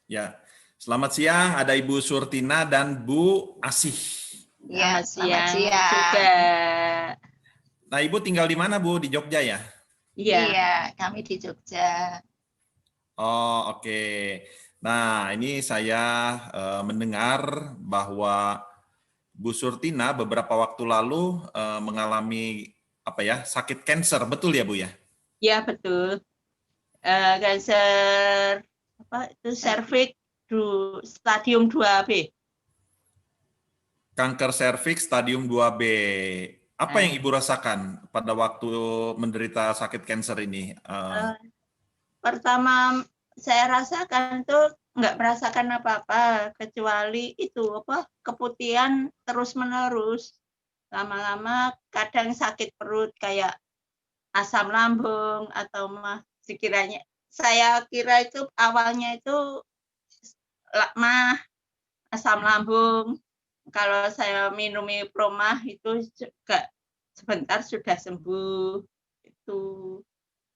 Ya, selamat siang. Ada Ibu Surtina dan Bu Asih. Ya, Selamat siang siang. juga. Nah, Ibu tinggal di mana, Bu? Di Jogja ya? Iya. Iya, kami di Jogja. Oh, oke. Nah, ini saya mendengar bahwa Bu Surtina beberapa waktu lalu mengalami sakit kanker, betul ya, Bu ya? Ya, betul. Kanker serviks stadium 2B. Kanker serviks stadium 2B. Apa yang Ibu rasakan pada waktu menderita sakit kanker ini? Pertama saya rasakan tuh nggak merasakan apa-apa kecuali itu keputihan terus-menerus. Lama-lama kadang sakit perut kayak asam lambung atau sekiranya saya kira itu awalnya itu mah asam lambung. Kalau saya minum Promah itu juga sebentar sudah sembuh. Itu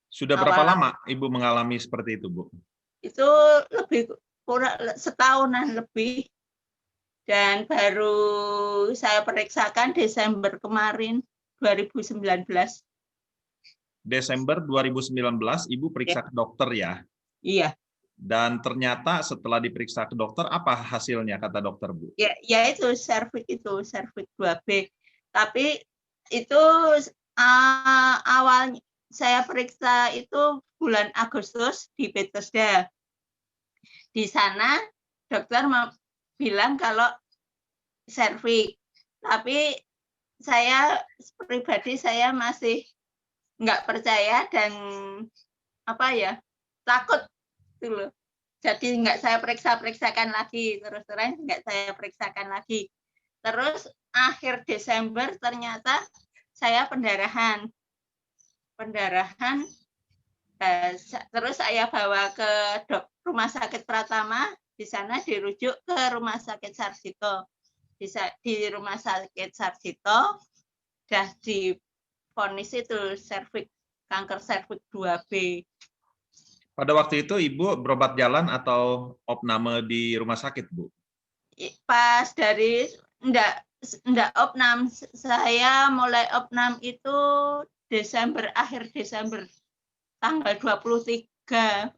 Sudah berapa lama Ibu mengalami seperti itu, Bu? itu lebih kurang setahunan lebih, dan baru saya periksakan Desember kemarin 2019. Desember 2019 Ibu periksa ke dokter ya? Iya. Dan ternyata setelah diperiksa ke dokter, apa hasilnya kata dokter, Bu? Ya itu serviks 2B. Tapi itu awalnya saya periksa itu bulan Agustus di Bethesda. Di sana dokter bilang kalau serviks, tapi saya pribadi saya masih nggak percaya dan takut gitu loh. Jadi nggak saya periksakan lagi, terus terang nggak saya periksakan lagi. Terus akhir Desember ternyata saya pendarahan. Terus saya bawa ke Rumah Sakit Pratama, di sana dirujuk ke Rumah Sakit Sarjito. Di Rumah Sakit Sarjito sudah divonis itu kanker serviks 2B. Pada waktu itu Ibu berobat jalan atau opname di rumah sakit, Bu? Pas dari enggak opnam, saya mulai opnam itu akhir Desember, tanggal 23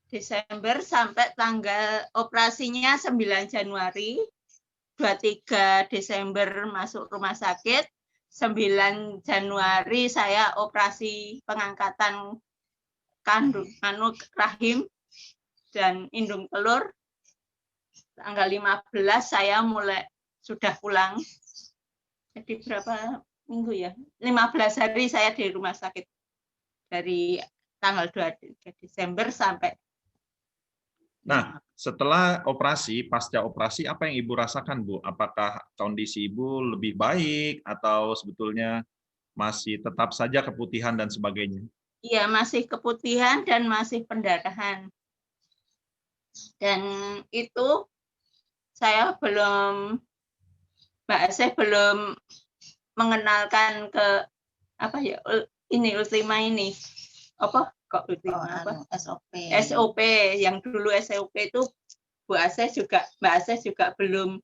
Desember sampai tanggal operasinya 9 Januari, 23 Desember masuk rumah sakit, 9 Januari saya operasi pengangkatan kandung rahim dan indung telur. Tanggal 15 saya mulai sudah pulang. Jadi berapa minggu ya? 15 hari saya di rumah sakit. Dari tanggal 23 Desember sampai. Nah, setelah operasi, pasca operasi, apa yang Ibu rasakan, Bu? Apakah kondisi Ibu lebih baik atau sebetulnya masih tetap saja keputihan dan sebagainya? Iya, masih keputihan dan masih pendarahan. Dan itu saya Mbak Asih belum mengenalkan ke Ultima ini. SOP yang dulu SOP itu Mbak Asih juga belum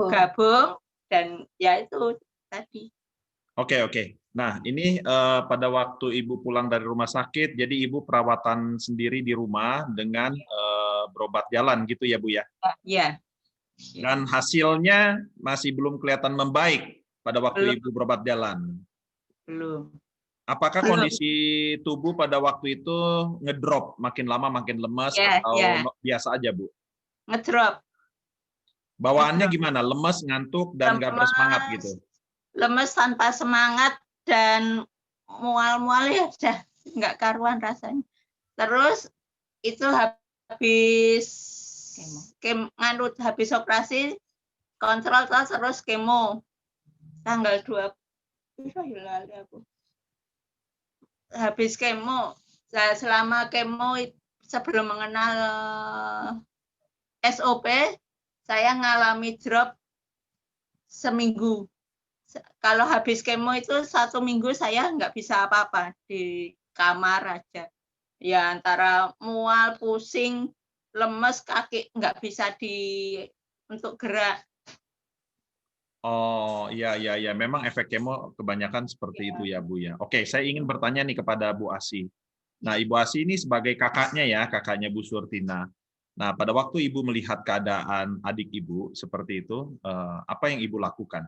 gabung dan ya itu tadi. Oke. Nah, ini pada waktu Ibu pulang dari rumah sakit, jadi Ibu perawatan sendiri di rumah dengan berobat jalan gitu ya, Bu ya? Iya. Dan hasilnya masih belum kelihatan membaik pada waktu Ibu berobat jalan? Belum. Apakah kondisi tubuh pada waktu itu ngedrop, makin lama makin lemas atau biasa aja, Bu? Ngedrop. Bawaannya gimana? Lemes, ngantuk, dan nggak bersemangat gitu? Lemes tanpa semangat dan mual-mual ya sudah nggak karuan rasanya. Terus itu habis operasi kontrol terus kemo tanggal 2 habis kemo. Selama kemo sebelum mengenal SOP saya ngalami drop seminggu. Kalau habis kemo itu 1 minggu saya nggak bisa apa-apa, di kamar aja. Ya antara mual, pusing, lemes, kaki nggak bisa untuk gerak. Oh, iya, iya, iya. Memang efek kemo kebanyakan seperti itu ya, Bu, ya. Oke, saya ingin bertanya nih kepada Bu Asih. Nah, Ibu Asih ini sebagai kakaknya ya, kakaknya Bu Surtina. Nah, pada waktu Ibu melihat keadaan adik Ibu seperti itu, apa yang Ibu lakukan?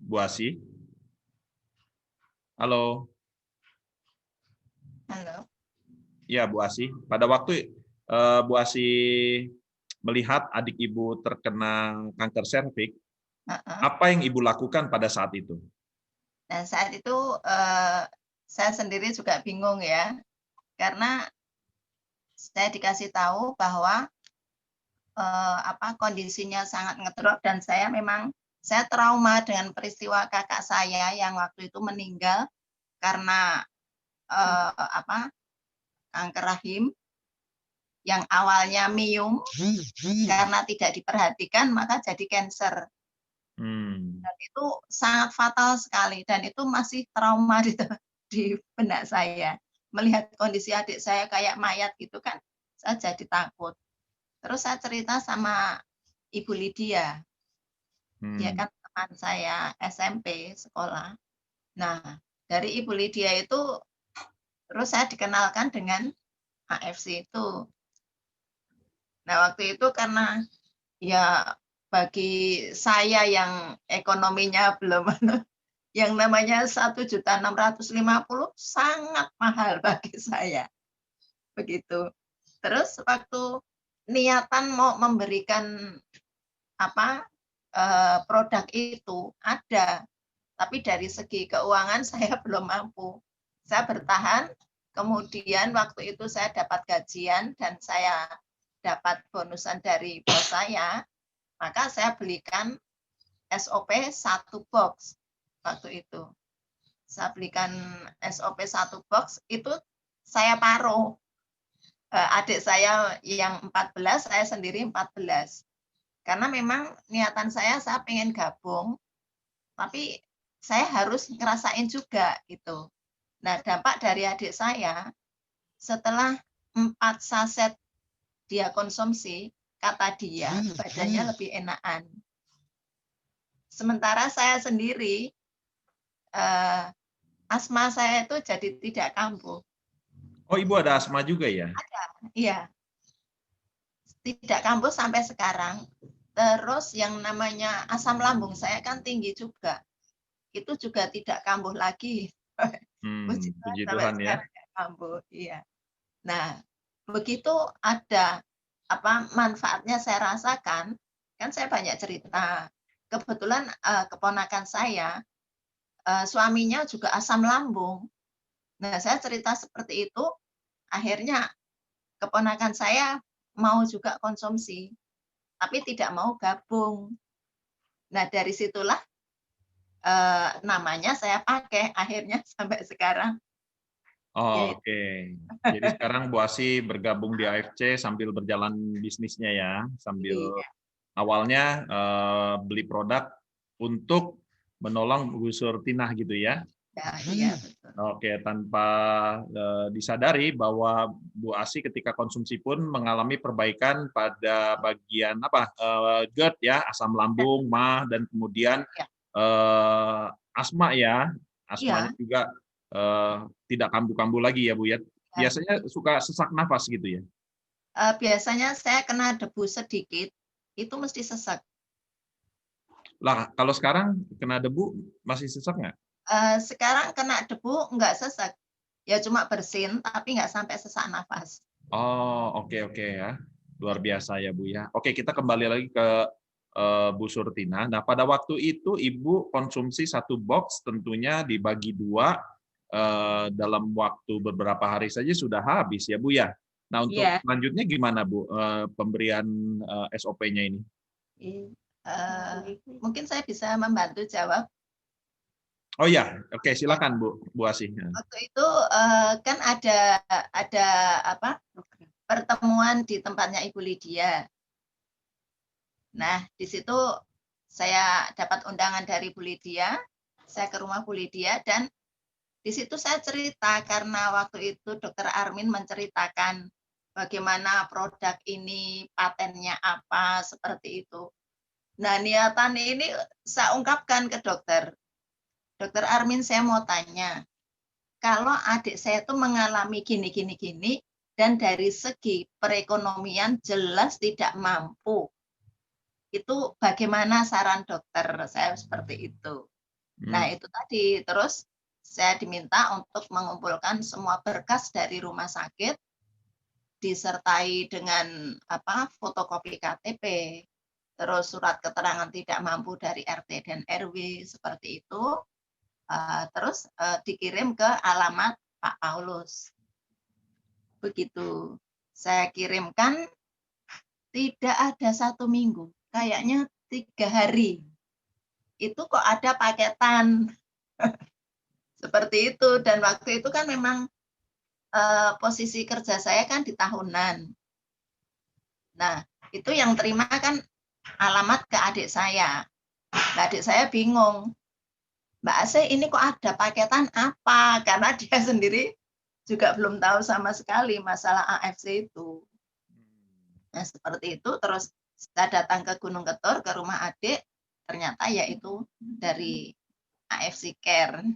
Bu Asih? Halo? Halo. Iya, Bu Asih. Pada waktu Bu Asih melihat adik Ibu terkena kanker serviks, Heeh. apa yang Ibu lakukan pada saat itu? Nah, saat itu saya sendiri juga bingung ya, karena saya dikasih tahu bahwa kondisinya sangat ngedrop dan saya trauma dengan peristiwa kakak saya yang waktu itu meninggal karena kanker rahim yang awalnya miom karena tidak diperhatikan maka jadi cancer. Dan itu sangat fatal sekali dan itu masih trauma di benak saya. Melihat kondisi adik saya kayak mayat gitu kan, saya jadi takut. Terus saya cerita sama Ibu Lydia, dia kan teman saya SMP sekolah. Nah, dari Ibu Lydia itu terus saya dikenalkan dengan AFC itu. Nah, waktu itu karena ya bagi saya yang ekonominya belum yang namanya 1.650.000 sangat mahal bagi saya. Begitu. Terus waktu niatan mau memberikan produk itu ada, tapi dari segi keuangan saya belum mampu. Saya bertahan, kemudian waktu itu saya dapat gajian dan saya dapat bonusan dari bos saya, maka saya belikan SOP 1 box waktu itu. Saya belikan SOP 1 box, itu saya paruh. Adik saya yang 14, saya sendiri 14. Karena memang niatan saya pengen gabung, tapi saya harus ngerasain juga gitu. Nah, dampak dari adik saya, setelah 4 saset dia konsumsi, kata dia badannya lebih enakan. Sementara saya sendiri, asma saya itu jadi tidak kambuh. Oh, Ibu ada asma juga ya? Ada, iya. Tidak kambuh sampai sekarang. Terus yang namanya asam lambung saya kan tinggi juga. Itu juga tidak kambuh lagi. Puji Tuhan Puji sampai Tuhan ya. sekarang tidak kambuh. Iya. Nah, begitu ada manfaatnya saya rasakan, kan saya banyak cerita. Kebetulan keponakan saya, suaminya juga asam lambung. Nah, saya cerita seperti itu, akhirnya keponakan saya mau juga konsumsi, tapi tidak mau gabung. Nah, dari situlah namanya saya pakai akhirnya sampai sekarang. Oh, Yaitu, oke. Jadi sekarang Bu Asih bergabung di AFC sambil berjalan bisnisnya ya, sambil iya, awalnya beli produk untuk menolong Bu Surtinah gitu ya. iya betul. Oke, tanpa disadari bahwa Bu Asih ketika konsumsi pun mengalami perbaikan pada bagian GERD ya, asam lambung, MAH, dan kemudian Ya, asma ya, asmanya iya, juga tidak kambuh-kambuh lagi ya Bu ya. ya. Biasanya suka sesak nafas gitu ya. Biasanya saya kena debu sedikit, itu mesti sesak. Lah, kalau sekarang kena debu masih sesak nggak? Sekarang kena debu nggak sesak, ya cuma bersin, tapi nggak sampai sesak nafas. Oh, oke oke ya. Luar biasa ya, Bu ya. Oke, kita kembali lagi ke Bu Surtina. Nah, pada waktu itu Ibu konsumsi 1 box tentunya dibagi 2 dalam waktu beberapa hari saja sudah habis ya, Bu ya. Nah, untuk Iya. selanjutnya gimana, Bu, pemberian SOP-nya ini? Mungkin saya bisa membantu jawab. Oh ya, oke Ya, silakan Bu Asih. waktu itu kan ada pertemuan di tempatnya Ibu Lydia. Nah, di situ saya dapat undangan dari Bu Lydia, saya ke rumah Bu Lydia dan Di situ saya cerita karena waktu itu Dokter Armin menceritakan bagaimana produk ini, patennya apa, seperti itu. Nah, niatan ini saya ungkapkan ke dokter. Dokter Armin, saya mau tanya, kalau adik saya itu mengalami gini, dan dari segi perekonomian jelas tidak mampu, itu bagaimana saran dokter? Saya seperti itu. Nah, itu tadi. Terus saya diminta untuk mengumpulkan semua berkas dari rumah sakit, disertai dengan fotokopi KTP, terus surat keterangan tidak mampu dari RT dan RW, seperti itu. Terus dikirim ke alamat Pak Paulus. Begitu saya kirimkan, tidak ada 1 minggu, kayaknya 3 hari. Itu kok ada paketan. Seperti itu. Dan waktu itu kan memang posisi kerja saya kan di tahunan. Nah, itu yang terima kan alamat ke adik saya. Nah, adik saya bingung. Mbak Ase, ini kok ada paketan apa? Karena dia sendiri juga belum tahu sama sekali masalah AFC itu. Nah, seperti itu. Terus saya datang ke Gunung Ketur, ke rumah adik, ternyata yaitu dari AFC Care.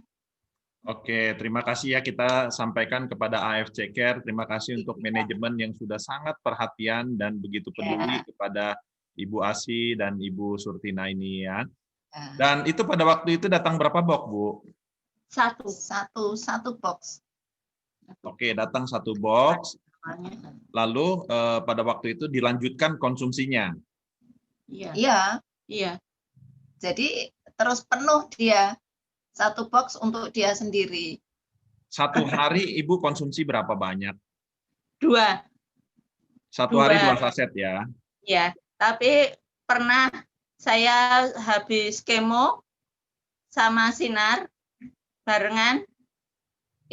Oke, terima kasih ya kita sampaikan kepada AFC Care. Terima kasih untuk manajemen yang sudah sangat perhatian dan begitu peduli kepada Ibu Asi dan Ibu Surtina ini ya. Dan itu pada waktu itu datang berapa box, Bu? Satu box. Oke, datang 1 box. Lalu pada waktu itu dilanjutkan konsumsinya. Iya. Jadi terus penuh dia. 1 box untuk dia sendiri. 1 hari Ibu konsumsi berapa banyak? 2. 1 hari 2 saset ya? Iya, tapi pernah saya habis kemo sama sinar barengan,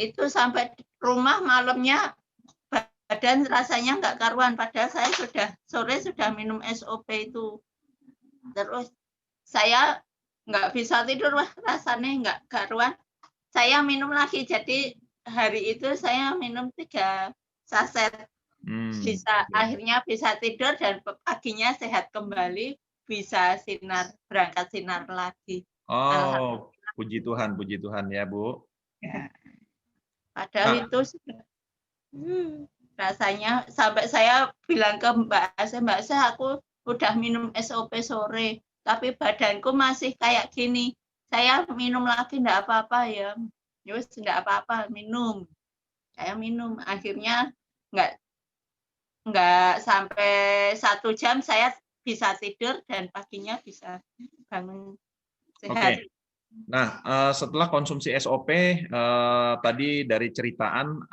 itu sampai rumah malamnya badan rasanya nggak karuan, padahal saya sore sudah minum SOP itu. Terus saya nggak bisa tidur, wah rasanya nggak karuan. Saya minum lagi, jadi hari itu saya minum 3 saset. Akhirnya bisa tidur dan paginya sehat kembali, bisa berangkat sinar lagi. Oh, puji Tuhan ya, Bu. Ya. Padahal itu sudah rasanya sampai saya bilang ke Mbak Ase, aku udah minum SOP sore, tapi badanku masih kayak gini. Saya minum lagi enggak apa-apa ya. Yus enggak apa-apa, minum. Saya minum. Akhirnya enggak sampai 1 jam saya bisa tidur dan paginya bisa bangun sehat. Oke. Nah, setelah konsumsi SOP, tadi dari ceritaan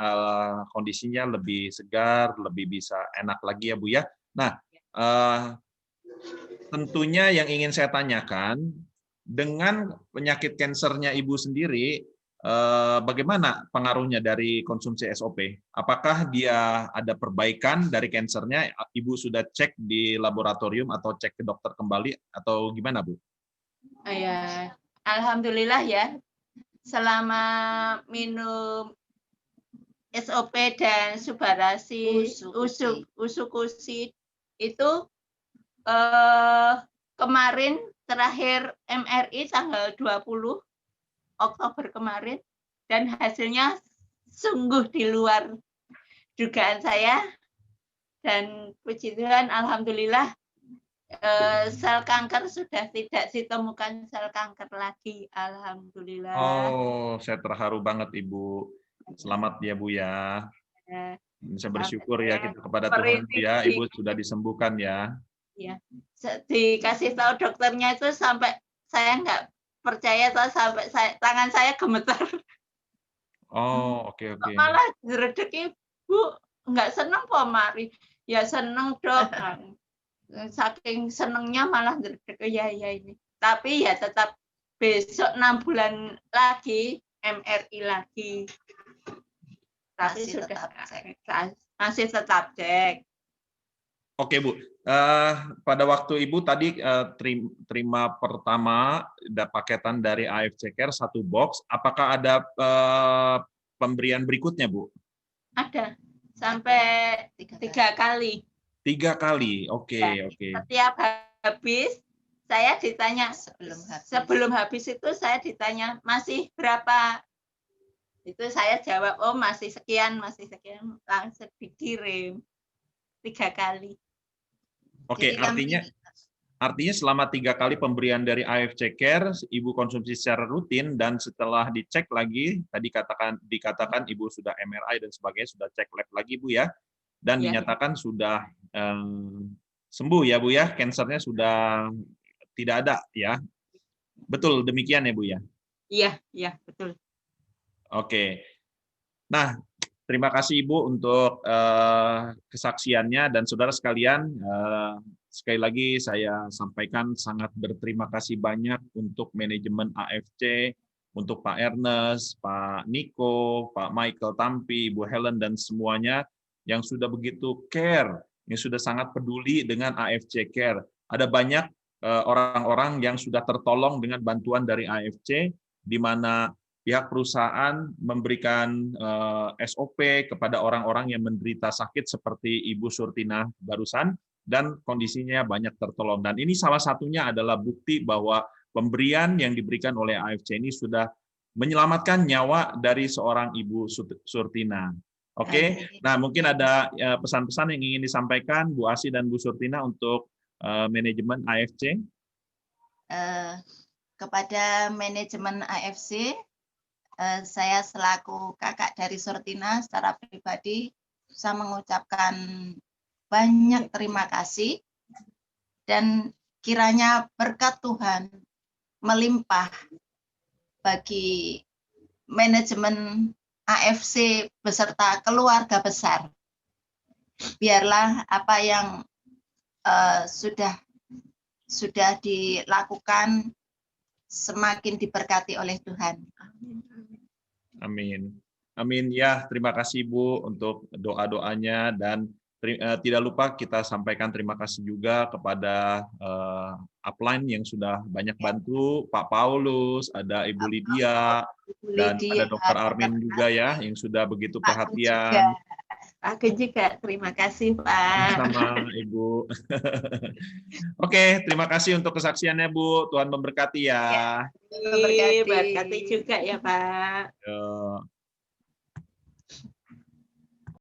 kondisinya lebih segar, lebih bisa enak lagi ya Bu ya. Nah, tentunya yang ingin saya tanyakan, dengan penyakit kansernya Ibu sendiri, bagaimana pengaruhnya dari konsumsi SOP? Apakah dia ada perbaikan dari kansernya? Ibu sudah cek di laboratorium atau cek ke dokter kembali atau gimana, Bu? Ya, alhamdulillah ya. Selama minum SOP dan Subarasi, Usukusi itu kemarin terakhir MRI tanggal 20 Oktober kemarin, dan hasilnya sungguh di luar dugaan saya, dan puji Tuhan alhamdulillah sel kanker sudah tidak ditemukan sel kanker lagi, alhamdulillah. Oh, saya terharu banget Ibu. Selamat ya Bu ya. Saya bersyukur ya kita kepada Tuhan ya, Ibu sudah disembuhkan ya. Iya, dikasih tahu dokternya itu sampai saya nggak percaya, sampai tangan saya gemetar. Oh, oke. Malah jeredek Ibu, nggak seneng kok Mari. Ya seneng Dok. Saking senengnya malah jeredek ya ini. Tapi ya tetap besok 6 bulan lagi MRI lagi. Tapi masih sudah masih tetap cek. Oke Bu, pada waktu Ibu tadi terima pertama paketan dari AFC Care 1 box, apakah ada pemberian berikutnya Bu? Ada, sampai 3 kali. 3 kali, oke. Ya, Oke. setiap habis saya ditanya, sebelum habis itu saya ditanya, masih berapa? Itu saya jawab, oh masih sekian, langsung dikirim 3 kali. Oke, artinya selama 3 kali pemberian dari AFC Care, Ibu konsumsi secara rutin dan setelah dicek lagi, tadi dikatakan Ibu sudah MRI dan sebagainya, sudah cek lab lagi Bu ya, dan Ya. dinyatakan sudah sembuh ya Bu ya, kansernya sudah tidak ada ya. Betul demikian ya Bu ya? Iya, betul. Oke. Nah, terima kasih Ibu untuk kesaksiannya dan saudara sekalian, sekali lagi saya sampaikan sangat berterima kasih banyak untuk manajemen AFC, untuk Pak Ernest, Pak Niko, Pak Michael Tampi, Ibu Helen dan semuanya yang sudah begitu care, yang sudah sangat peduli dengan AFC Care. Ada banyak orang-orang yang sudah tertolong dengan bantuan dari AFC, di mana pihak perusahaan memberikan SOP kepada orang-orang yang menderita sakit seperti Ibu Surtina barusan, dan kondisinya banyak tertolong. Dan ini salah satunya adalah bukti bahwa pemberian yang diberikan oleh AFC ini sudah menyelamatkan nyawa dari seorang Ibu Surtina. Oke, nah mungkin ada pesan-pesan yang ingin disampaikan Bu Asi dan Bu Surtina untuk manajemen AFC. Kepada manajemen AFC, saya selaku kakak dari Surtina secara pribadi, saya mengucapkan banyak terima kasih dan kiranya berkat Tuhan melimpah bagi manajemen AFC beserta keluarga besar. Biarlah apa yang sudah dilakukan semakin diberkati oleh Tuhan. Amin. Amin ya, terima kasih Bu untuk doa-doanya, dan tidak lupa kita sampaikan terima kasih juga kepada upline yang sudah banyak bantu, Pak Paulus, ada Ibu Lydia, dan ada Dr. Armin juga ya yang sudah begitu perhatian. Aku juga terima kasih Pak. Sama Ibu. Oke, terima kasih untuk kesaksiannya Bu. Tuhan memberkati ya. Memberkati juga ya Pak.